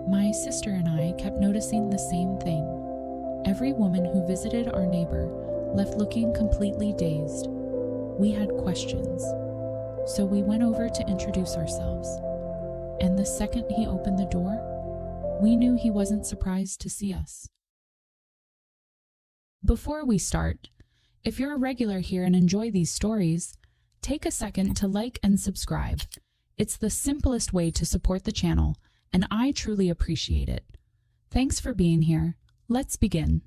My sister and I kept noticing the same thing. Every woman who visited our neighbor left looking completely dazed. We had questions, so we went over to introduce ourselves. And the second he opened the door, we knew he wasn't surprised to see us. Before we start, if you're a regular here and enjoy these stories, take a second to like and subscribe. It's the simplest way to support the channel, and I truly appreciate it. Thanks for being here. Let's begin.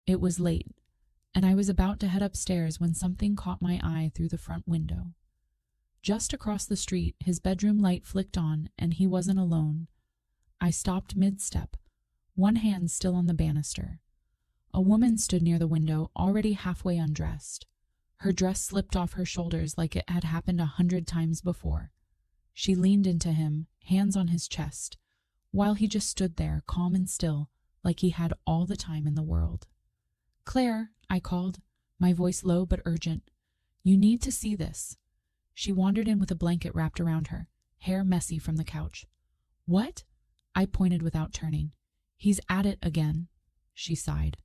It was late, and I was about to head upstairs when something caught my eye through the front window. Just across the street, his bedroom light flicked on, and he wasn't alone. I stopped mid-step, one hand still on the banister. A woman stood near the window, already halfway undressed. Her dress slipped off her shoulders like it had happened 100 times before. She leaned into him, hands on his chest, while he just stood there, calm and still, like he had all the time in the world. "Claire," I called, my voice low but urgent. "You need to see this." She wandered in with a blanket wrapped around her, hair messy from the couch. "What?" I pointed without turning. "He's at it again," she sighed.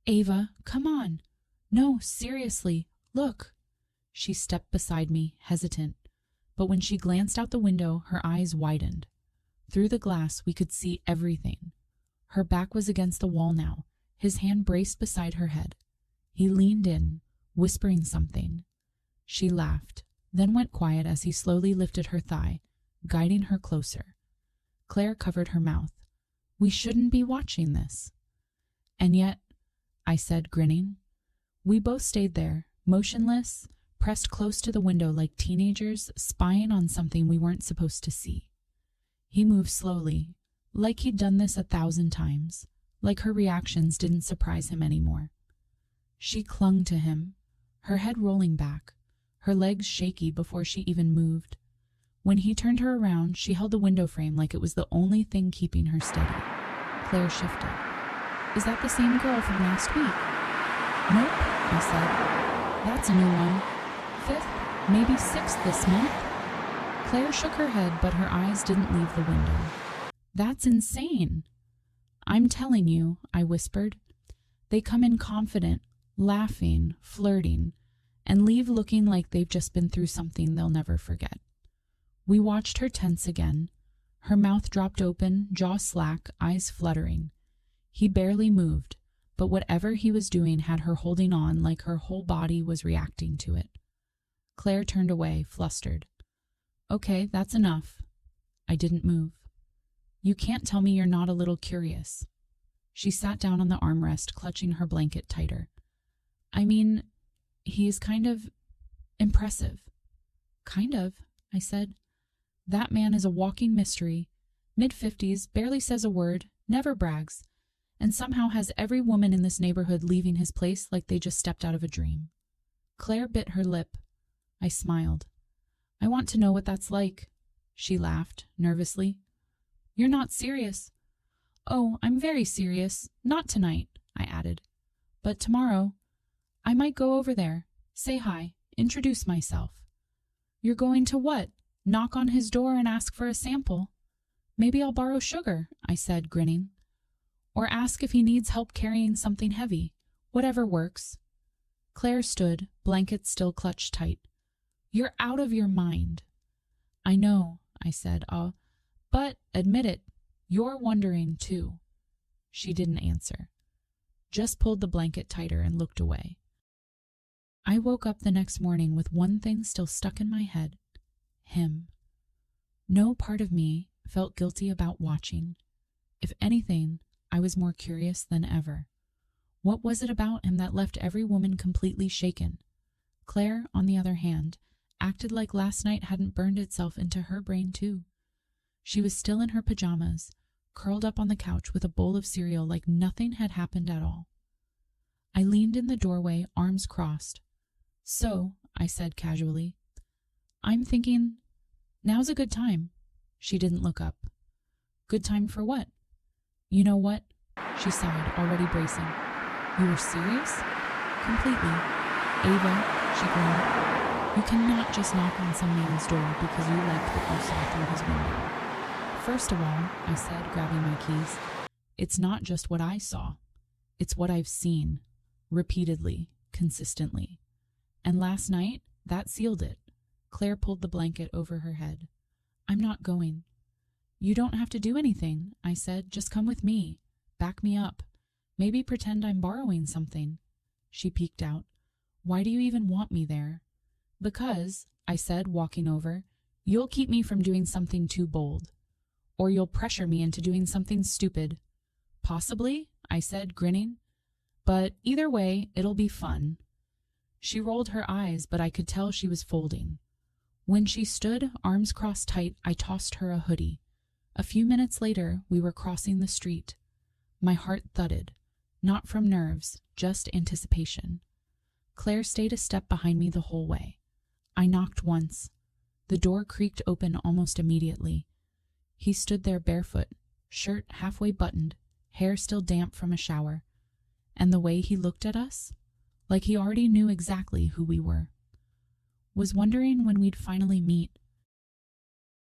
"Ava, come on." "No, seriously, look." She stepped beside me, hesitant, but when she glanced out the window, her eyes widened. Through the glass, we could see everything. Her back was against the wall now, his hand braced beside her head. He leaned in, whispering something. She laughed, then went quiet as he slowly lifted her thigh, guiding her closer. Claire covered her mouth. "We shouldn't be watching this." "And yet," I said, grinning. We both stayed there, motionless, pressed close to the window like teenagers spying on something we weren't supposed to see. He moved slowly, like he'd done this 1,000 times, like her reactions didn't surprise him anymore. She clung to him, her head rolling back, her legs shaky before she even moved. When he turned her around, she held the window frame like it was the only thing keeping her steady. Claire shifted. "Is that the same girl from last week?" "Nope," I said. "That's a new one. 5th, maybe 6th this month." Claire shook her head, but her eyes didn't leave the window. "That's insane." "I'm telling you," I whispered. "They come in confident, laughing, flirting, and leave looking like they've just been through something they'll never forget." We watched her tense again. Her mouth dropped open, jaw slack, eyes fluttering. He barely moved, but whatever he was doing had her holding on like her whole body was reacting to it. Claire turned away, flustered. "Okay, that's enough." I didn't move. "You can't tell me you're not a little curious." She sat down on the armrest, clutching her blanket tighter. "I mean, he is kind of impressive." "Kind of," I said. "That man is a walking mystery. Mid-50s, barely says a word, never brags, and somehow has every woman in this neighborhood leaving his place like they just stepped out of a dream." Claire bit her lip. I smiled. "I want to know what that's like." She laughed, nervously. "You're not serious." "Oh, I'm very serious. Not tonight," I added. "But tomorrow, I might go over there, say hi, introduce myself." "You're going to what? Knock on his door and ask for a sample?" "Maybe I'll borrow sugar," I said, grinning. "Or ask if he needs help carrying something heavy. Whatever works." Claire stood, blanket still clutched tight. "You're out of your mind." "I know," I said, but admit it, you're wondering too." She didn't answer, just pulled the blanket tighter and looked away. I woke up the next morning with one thing still stuck in my head. Him. No part of me felt guilty about watching. If anything, I was more curious than ever. What was it about him that left every woman completely shaken? Claire, on the other hand, acted like last night hadn't burned itself into her brain too. She was still in her pajamas, curled up on the couch with a bowl of cereal like nothing had happened at all. I leaned in the doorway, arms crossed. "So," I said casually, "I'm thinking, now's a good time." She didn't look up. "Good time for what?" "You know what?" She sighed, already bracing. "You were serious?" "Completely." "Ava," she groaned, "you cannot just knock on some man's door because you liked what you saw through his window. First of all, I said, grabbing my keys, it's not just what I saw. It's what I've seen, repeatedly, consistently. And last night, that sealed it. Claire pulled the blanket over her head. I'm not going. You don't have to do anything, I said. Just come with me. Back me up. Maybe pretend I'm borrowing something. She peeked out. Why do you even want me there? Because, I said, walking over, you'll keep me from doing something too bold. Or you'll pressure me into doing something stupid. Possibly, I said, grinning. But either way, it'll be fun. She rolled her eyes, but I could tell she was folding. When she stood, arms crossed tight, I tossed her a hoodie. A few minutes later, we were crossing the street. My heart thudded, not from nerves, just anticipation. Claire stayed a step behind me the whole way. I knocked once. The door creaked open almost immediately. He stood there barefoot, shirt halfway buttoned, hair still damp from a shower. And the way he looked at us, like he already knew exactly who we were. Was wondering when we'd finally meet.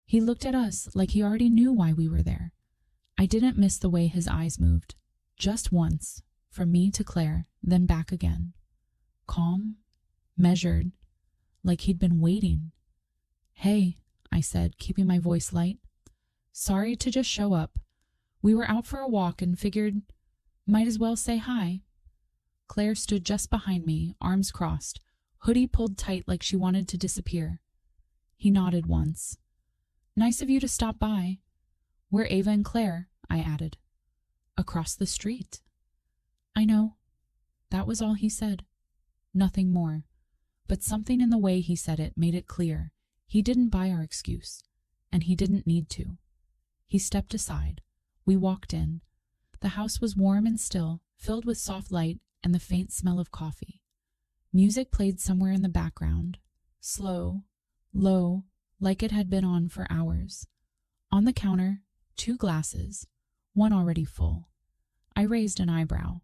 He looked at us like he already knew why we were there. I didn't miss the way his eyes moved. Just once, from me to Claire, then back again. Calm, measured, like he'd been waiting. Hey, I said, keeping my voice light. Sorry to just show up. We were out for a walk and figured might as well say hi. Claire stood just behind me, arms crossed, hoodie pulled tight like she wanted to disappear. He nodded once. Nice of you to stop by. We're Ava and Claire, I added. Across the street. I know. That was all he said. Nothing more. But something in the way he said it made it clear. He didn't buy our excuse. And he didn't need to. He stepped aside. We walked in. The house was warm and still, filled with soft light and the faint smell of coffee. Music played somewhere in the background. Slow, low, like it had been on for hours. On the counter, 2 glasses, one already full. I raised an eyebrow.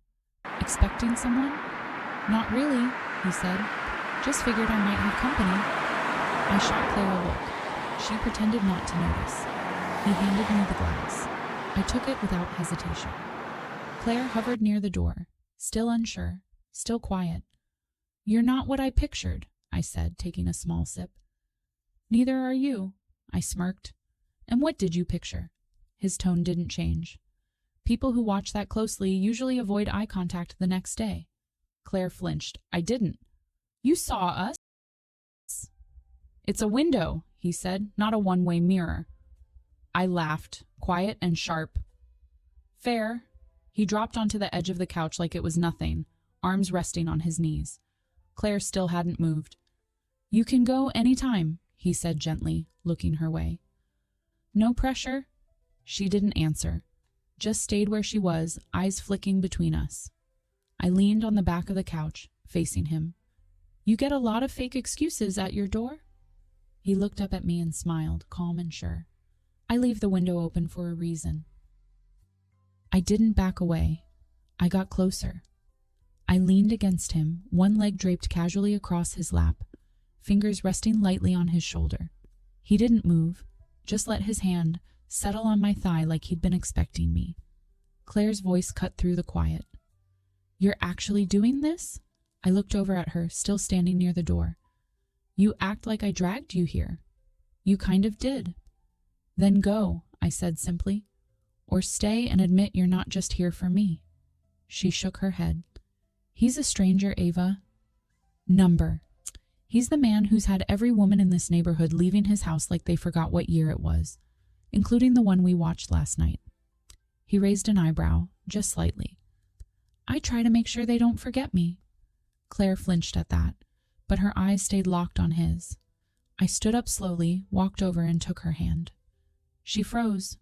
Expecting someone? Not really, he said. Just figured I might have company. I shot Claire a look. She pretended not to notice. He handed me the glass. I took it without hesitation. Claire hovered near the door, still unsure, still quiet. You're not what I pictured, I said, taking a small sip. Neither are you, I smirked. And what did you picture? His tone didn't change. People who watch that closely usually avoid eye contact the next day. Claire flinched. I didn't. You saw us? It's a window, he said, not a one-way mirror. I laughed, quiet and sharp. Fair. He dropped onto the edge of the couch like it was nothing, arms resting on his knees. Claire still hadn't moved. You can go any time, he said gently, looking her way. No pressure? She didn't answer, just stayed where she was, eyes flicking between us. I leaned on the back of the couch, facing him. You get a lot of fake excuses at your door? He looked up at me and smiled, calm and sure. I leave the window open for a reason. I didn't back away. I got closer. I leaned against him, one leg draped casually across his lap, fingers resting lightly on his shoulder. He didn't move, just let his hand settle on my thigh like he'd been expecting me. Claire's voice cut through the quiet. You're actually doing this? I looked over at her, still standing near the door. You act like I dragged you here. You kind of did. Then go, I said simply. Or stay and admit you're not just here for me. She shook her head. He's a stranger, Ava. Number. He's the man who's had every woman in this neighborhood leaving his house like they forgot what year it was, including the one we watched last night. He raised an eyebrow, just slightly. I try to make sure they don't forget me. Claire flinched at that, but her eyes stayed locked on his. I stood up slowly, walked over and took her hand. She froze.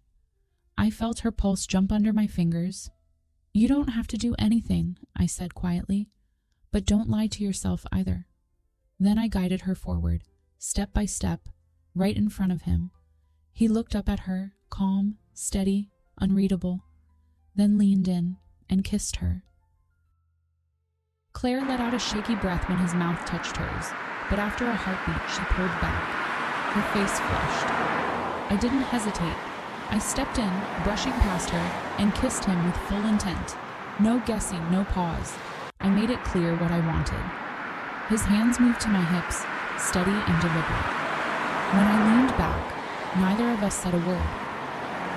I felt her pulse jump under my fingers. You don't have to do anything, I said quietly, but don't lie to yourself either. Then I guided her forward, step by step, right in front of him. He looked up at her, calm, steady, unreadable, then leaned in and kissed her. Claire let out a shaky breath when his mouth touched hers, but after a heartbeat she pulled back. Her face flushed. I didn't hesitate. I stepped in, brushing past her, and kissed him with full intent. No guessing, no pause. I made it clear what I wanted. His hands moved to my hips, steady and deliberate. When I leaned back, neither of us said a word.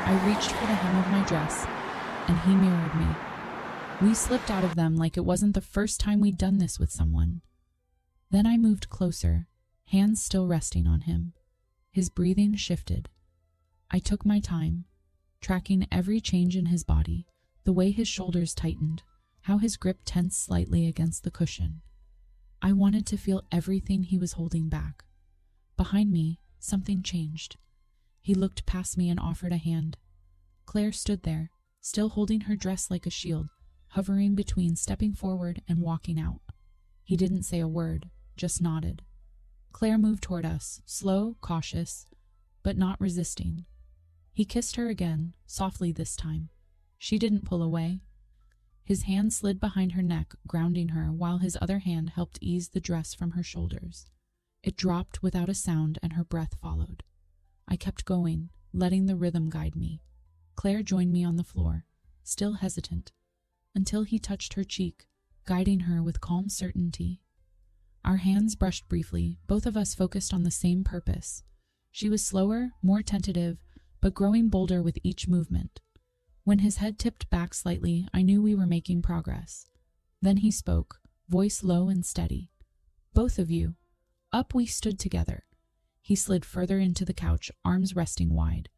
I reached for the hem of my dress, and he mirrored me. We slipped out of them like it wasn't the first time we'd done this with someone. Then I moved closer, hands still resting on him. His breathing shifted. I took my time, tracking every change in his body, the way his shoulders tightened, how his grip tensed slightly against the cushion. I wanted to feel everything he was holding back. Behind me, something changed. He looked past me and offered a hand. Claire stood there, still holding her dress like a shield, hovering between stepping forward and walking out. He didn't say a word, just nodded. Claire moved toward us, slow, cautious, but not resisting. He kissed her again, softly this time. She didn't pull away. His hand slid behind her neck, grounding her, while his other hand helped ease the dress from her shoulders. It dropped without a sound, and her breath followed. I kept going, letting the rhythm guide me. Claire joined me on the floor, still hesitant, until he touched her cheek, guiding her with calm certainty. Our hands brushed briefly, both of us focused on the same purpose. She was slower, more tentative, but growing bolder with each movement. When his head tipped back slightly, I knew we were making progress. Then he spoke, voice low and steady. "Both of you." Up we stood together. He slid further into the couch, arms resting wide.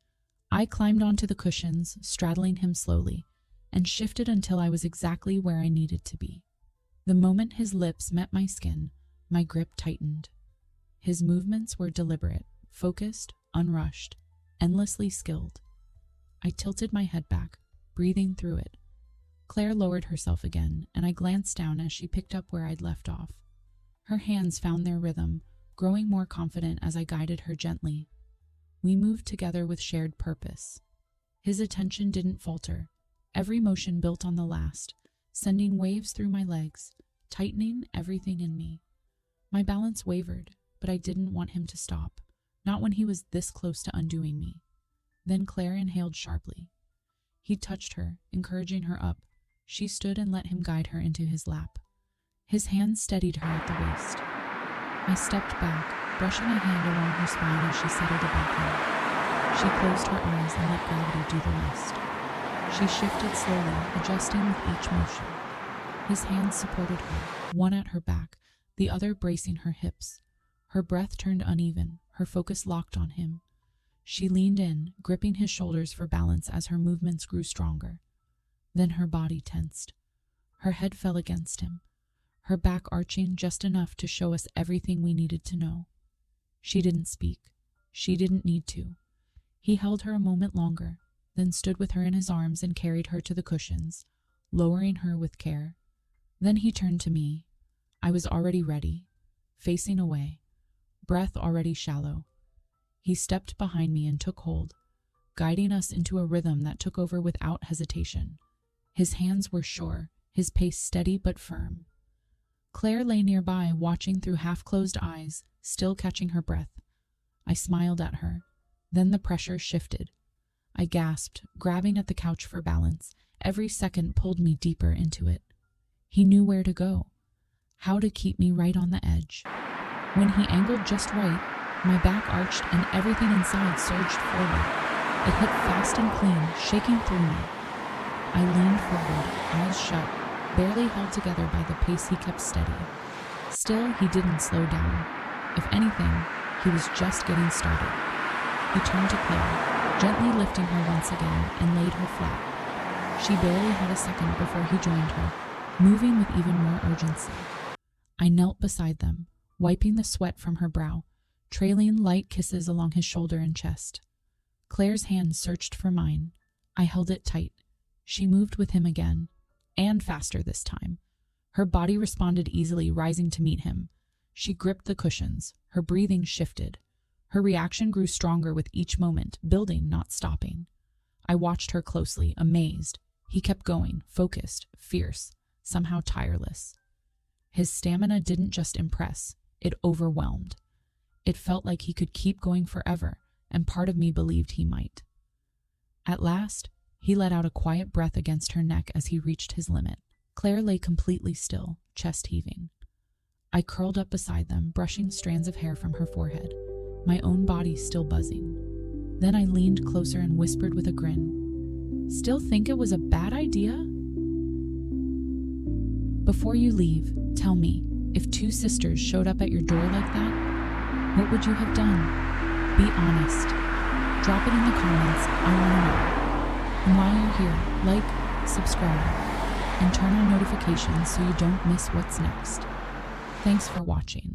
I climbed onto the cushions, straddling him slowly, and shifted until I was exactly where I needed to be. The moment his lips met my skin, my grip tightened. His movements were deliberate, focused, unrushed, endlessly skilled. I tilted my head back, breathing through it. Claire lowered herself again, and I glanced down as she picked up where I'd left off. Her hands found their rhythm, growing more confident as I guided her gently. We moved together with shared purpose. His attention didn't falter. Every motion built on the last, sending waves through my legs, tightening everything in me. My balance wavered, but I didn't want him to stop, not when he was this close to undoing me. Then Claire inhaled sharply. He touched her, encouraging her up. She stood and let him guide her into his lap. His hand steadied her at the waist. I stepped back, brushing a hand along her spine as she settled above him. She closed her eyes and let gravity do the rest. She shifted slowly, adjusting with each motion. His hands supported her, one at her back, the other bracing her hips. Her breath turned uneven, her focus locked on him. She leaned in, gripping his shoulders for balance as her movements grew stronger. Then her body tensed. Her head fell against him, her back arching just enough to show us everything we needed to know. She didn't speak. She didn't need to. He held her a moment longer, then stood with her in his arms and carried her to the cushions, lowering her with care. Then he turned to me. I was already ready, facing away, breath already shallow. He stepped behind me and took hold, guiding us into a rhythm that took over without hesitation. His hands were sure, his pace steady but firm. Claire lay nearby, watching through half-closed eyes, still catching her breath. I smiled at her. Then the pressure shifted. I gasped, grabbing at the couch for balance. Every second pulled me deeper into it. He knew where to go, how to keep me right on the edge. When he angled just right, my back arched and everything inside surged forward. It hit fast and clean, shaking through me. I leaned forward, eyes shut, barely held together by the pace he kept steady. Still, he didn't slow down. If anything, he was just getting started. He turned to Claire, gently lifting her once again, and laid her flat. She barely had a second before he joined her, moving with even more urgency. I knelt beside them, wiping the sweat from her brow, trailing light kisses along his shoulder and chest. Claire's hand searched for mine. I held it tight. She moved with him again, and faster this time. Her body responded easily, rising to meet him. She gripped the cushions. Her breathing shifted. Her reaction grew stronger with each moment, building, not stopping. I watched her closely, amazed. He kept going, focused, fierce, somehow tireless. His stamina didn't just impress, it overwhelmed. It felt like he could keep going forever, and part of me believed he might. At last, he let out a quiet breath against her neck as he reached his limit. Claire lay completely still, chest heaving. I curled up beside them, brushing strands of hair from her forehead, my own body still buzzing. Then I leaned closer and whispered with a grin, "Still think it was a bad idea?" "Before you leave, tell me, if two sisters showed up at your door like that, what would you have done? Be honest. Drop it in the comments, I want to know. And while you're here, like, subscribe, and turn on notifications so you don't miss what's next. Thanks for watching.